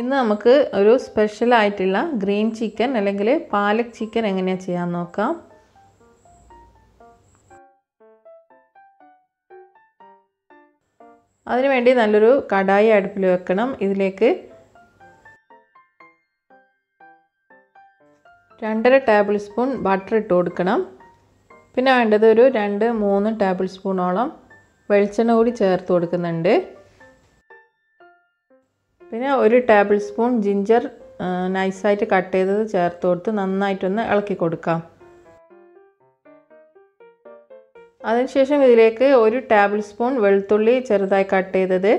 ഇന്ന് നമുക്ക് ഒരു സ്പെഷ്യൽ ആയിട്ടുള്ള ഗ്രീൻ ചിക്കൻ അല്ലെങ്കിൽ പാലക് ചിക്കൻ എങ്ങനെയാണ് ചെയ്യാൻ നോക്കാം. അതിനുവേണ്ടി നല്ലൊരു കടായി അടുപ്പിൽ വെക്കണം. ഇതിലേക്ക് 2.5 ടേബിൾ സ്പൂൺ ബട്ടർ ഇട്ട് കൊടുക്കണം. പിന്നെ വേണ്ടത് ഒരു 2-3 ടേബിൾ സ്പൂണോളം വെളിച്ചെണ്ണ കൂടി ചേർത്ത് കൊടുക്കുന്നുണ്ട്. പിന്നെ 1 ടേബിൾ സ്പൂൺ ജിഞ്ചർ നൈസായിട്ട് കട്ട് ചെയ്തത് ചേർത്ത് കൊടുത്ത് നന്നായിട്ടൊന്ന് ഇളക്കി കൊടുക്കാം. അതിനുശേഷം ഇതിലേക്ക് 1 ടേബിൾ സ്പൂൺ വെളുത്തുള്ളി ചെറുതായി കട്ട് ചെയ്തത്,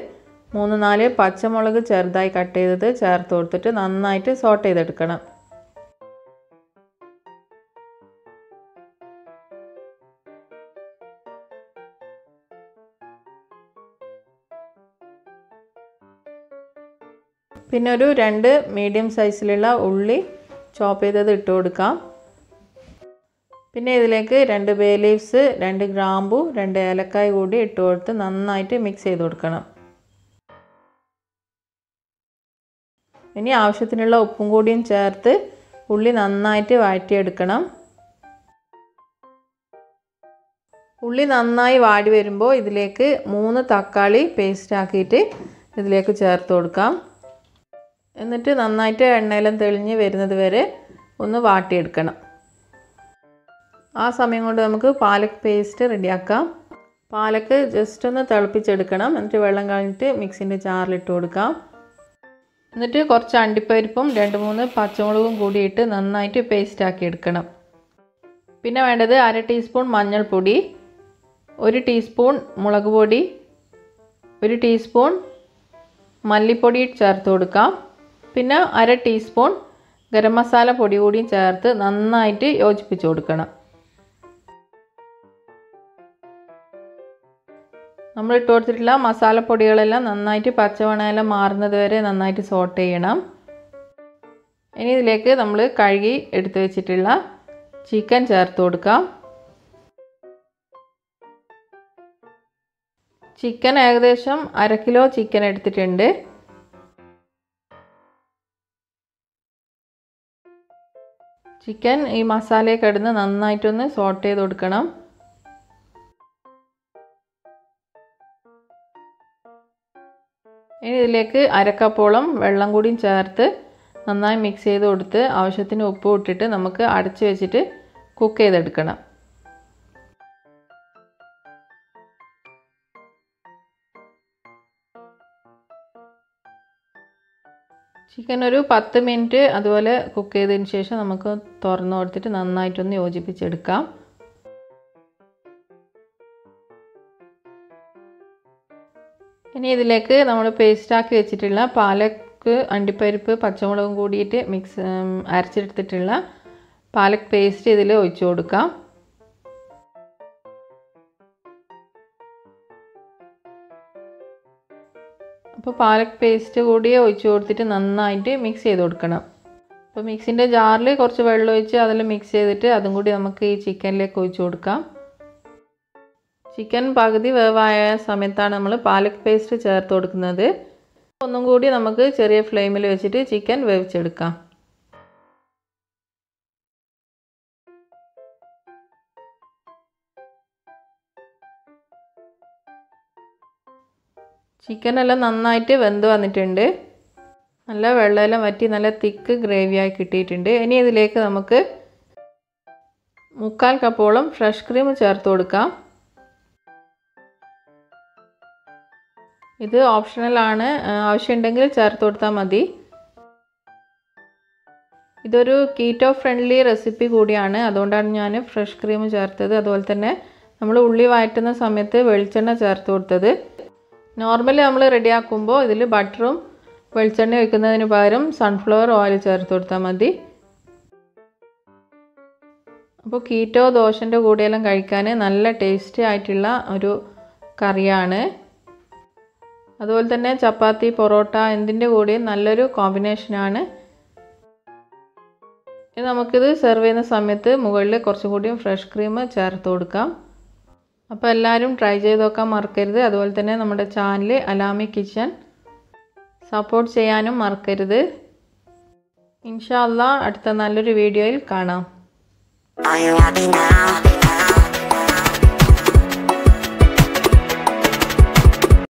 3-4 പച്ചമുളക് ചെറുതായി കട്ട് ചെയ്തത് ചേർത്ത് കൊടുത്തിട്ട് നന്നായിട്ട് സോട്ട് ചെയ്തെടുക്കണം. പിന്നെ ഒരു 2 മീഡിയം സൈസിലുള്ള ഉള്ളി ചോപ്പ് ചെയ്തത് ഇട്ട് കൊടുക്കാം. പിന്നെ ഇതിലേക്ക് 2 ബേ ലീവ്സ്, 2 ഗ്രാമ്പു, 2 ഏലക്കായ കൂടി ഇട്ട് കൊടുത്ത് നന്നായിട്ട് മിക്സ് ചെയ്ത് കൊടുക്കണം. ഇനി ആവശ്യത്തിനുള്ള ഉപ്പും കൂടിയും ചേർത്ത് ഉള്ളി നന്നായിട്ട് വഴറ്റിയെടുക്കണം. ഉള്ളി നന്നായി വാടി വരുമ്പോൾ ഇതിലേക്ക് 3 തക്കാളി പേസ്റ്റ് ആക്കിയിട്ട് ഇതിലേക്ക് ചേർത്ത് കൊടുക്കാം. എന്നിട്ട് നന്നായിട്ട് എണ്ണയെല്ലാം തെളിഞ്ഞ് വരുന്നത് വരെ ഒന്ന് വാട്ടിയെടുക്കണം. ആ സമയം കൊണ്ട് നമുക്ക് പാലക് പേസ്റ്റ് റെഡിയാക്കാം. പാലക്ക് ജസ്റ്റ് ഒന്ന് തിളപ്പിച്ചെടുക്കണം. എന്നിട്ട് വെള്ളം കളഞ്ഞിട്ട് മിക്സിൻ്റെ ജാറിലിട്ട് കൊടുക്കാം. എന്നിട്ട് കുറച്ച് അണ്ടിപ്പരിപ്പും 2-3 പച്ചമുളകും കൂടിയിട്ട് നന്നായിട്ട് പേസ്റ്റ് ആക്കി എടുക്കണം. പിന്നെ വേണ്ടത് 1/2 ടീസ്പൂൺ മഞ്ഞൾപ്പൊടി, 1 ടീസ്പൂൺ മുളക് പൊടി, 1 ടീസ്പൂൺ മല്ലിപ്പൊടി ചേർത്ത് കൊടുക്കാം. പിന്നെ 1/2 ടീസ്പൂൺ ഗരം മസാല പൊടി കൂടിയും ചേർത്ത് നന്നായിട്ട് യോജിപ്പിച്ച് കൊടുക്കണം. നമ്മൾ ഇട്ട് കൊടുത്തിട്ടുള്ള മസാലപ്പൊടികളെല്ലാം നന്നായിട്ട് പച്ചമണമെല്ലാം മാറുന്നത് വരെ നന്നായിട്ട് സോട്ട് ചെയ്യണം. ഇനി ഇതിലേക്ക് നമ്മൾ കഴുകി എടുത്ത് വെച്ചിട്ടുള്ള ചിക്കൻ ചേർത്ത് കൊടുക്കാം. ചിക്കൻ ഏകദേശം 1/2 കിലോ ചിക്കൻ എടുത്തിട്ടുണ്ട്. ചിക്കൻ ഈ മസാലയിൽ കിടന്ന് നന്നായിട്ടൊന്ന് സോട്ട് ചെയ്ത് കൊടുക്കണം. ഇനി ഇതിലേക്ക് 1/2 കപ്പോളം വെള്ളം കൂടിയും ചേർത്ത് നന്നായി മിക്സ് ചെയ്ത് കൊടുത്ത് ആവശ്യത്തിന് ഉപ്പ് ഇട്ടിട്ട് നമുക്ക് അടച്ച് വെച്ചിട്ട് കുക്ക് ചെയ്തെടുക്കണം. ചിക്കൻ ഒരു 10 മിനിറ്റ് അതുപോലെ കുക്ക് ചെയ്തതിന് ശേഷം നമുക്ക് തുറന്ന് കൊടുത്തിട്ട് നന്നായിട്ടൊന്ന് യോജിപ്പിച്ചെടുക്കാം. ഇനി ഇതിലേക്ക് നമ്മൾ പേസ്റ്റാക്കി വെച്ചിട്ടുള്ള പാലക്ക്, അണ്ടിപ്പരിപ്പ്, പച്ചമുളകും കൂടിയിട്ട് അരച്ചെടുത്തിട്ടുള്ള പാലക് പേസ്റ്റ് ഇതിൽ ഒഴിച്ചു കൊടുക്കാം. അപ്പോൾ പാലക് പേസ്റ്റ് കൂടി ഒഴിച്ച് കൊടുത്തിട്ട് നന്നായിട്ട് മിക്സ് ചെയ്ത് കൊടുക്കണം. അപ്പോൾ മിക്സിൻ്റെ ജാറിൽ കുറച്ച് വെള്ളം ഒഴിച്ച് അതിൽ മിക്സ് ചെയ്തിട്ട് അതും കൂടി നമുക്ക് ഈ ചിക്കനിലേക്ക് ഒഴിച്ച് കൊടുക്കാം. ചിക്കൻ പകുതി വേവായ സമയത്താണ് നമ്മൾ പാലക് പേസ്റ്റ് ചേർത്ത് കൊടുക്കുന്നത്. ഒന്നും കൂടി നമുക്ക് ചെറിയ ഫ്ലെയിമിൽ വെച്ചിട്ട് ചിക്കൻ വേവിച്ചെടുക്കാം. ചിക്കനെല്ലാം നന്നായിട്ട് വെന്ത് വന്നിട്ടുണ്ട്. നല്ല വെള്ളമെല്ലാം വറ്റി നല്ല തിക്ക് ഗ്രേവിയായി കിട്ടിയിട്ടുണ്ട്. ഇനി ഇതിലേക്ക് നമുക്ക് 3/4 കപ്പോളം ഫ്രഷ് ക്രീം ചേർത്ത് കൊടുക്കാം. ഇത് ഓപ്ഷണലാണ്, ആവശ്യമുണ്ടെങ്കിൽ ചേർത്ത് കൊടുത്താൽ മതി. ഇതൊരു കീറ്റോ ഫ്രണ്ട്ലി റെസിപ്പി കൂടിയാണ്, അതുകൊണ്ടാണ് ഞാൻ ഫ്രഷ് ക്രീം ചേർത്തത്. അതുപോലെ തന്നെ നമ്മൾ ഉള്ളി വഴറ്റുന്ന സമയത്ത് വെളിച്ചെണ്ണ ചേർത്ത് കൊടുത്തത്. നോർമലി നമ്മൾ റെഡിയാക്കുമ്പോൾ ഇതിൽ ബട്ടറും വെളിച്ചെണ്ണ ഒഴിക്കുന്നതിന് പകരം സൺഫ്ലവർ ഓയിൽ ചേർത്ത് കൊടുത്താൽ മതി. അപ്പോൾ കീറ്റോ ദോശൻ്റെ കൂടെയെല്ലാം കഴിക്കാൻ നല്ല ടേസ്റ്റി ആയിട്ടുള്ള ഒരു കറിയാണ്. അതുപോലെ തന്നെ ചപ്പാത്തി, പൊറോട്ട എന്തിൻ്റെ കൂടെയും നല്ലൊരു കോമ്പിനേഷനാണ്. ഇനി നമുക്കിത് സെർവ് ചെയ്യുന്ന സമയത്ത് മുകളിൽ കുറച്ചും കൂടിയും ഫ്രഷ് ക്രീം ചേർത്ത് കൊടുക്കാം. അപ്പോൾ എല്ലാവരും ട്രൈ ചെയ്ത് നോക്കാൻ മറക്കരുത്. അതുപോലെ തന്നെ നമ്മുടെ ചാനൽ അലാമി കിച്ചൻ സപ്പോർട്ട് ചെയ്യാനും മറക്കരുത്. ഇൻഷാ അല്ലാഹ് അടുത്ത നല്ലൊരു വീഡിയോയിൽ കാണാം. Are you happy now?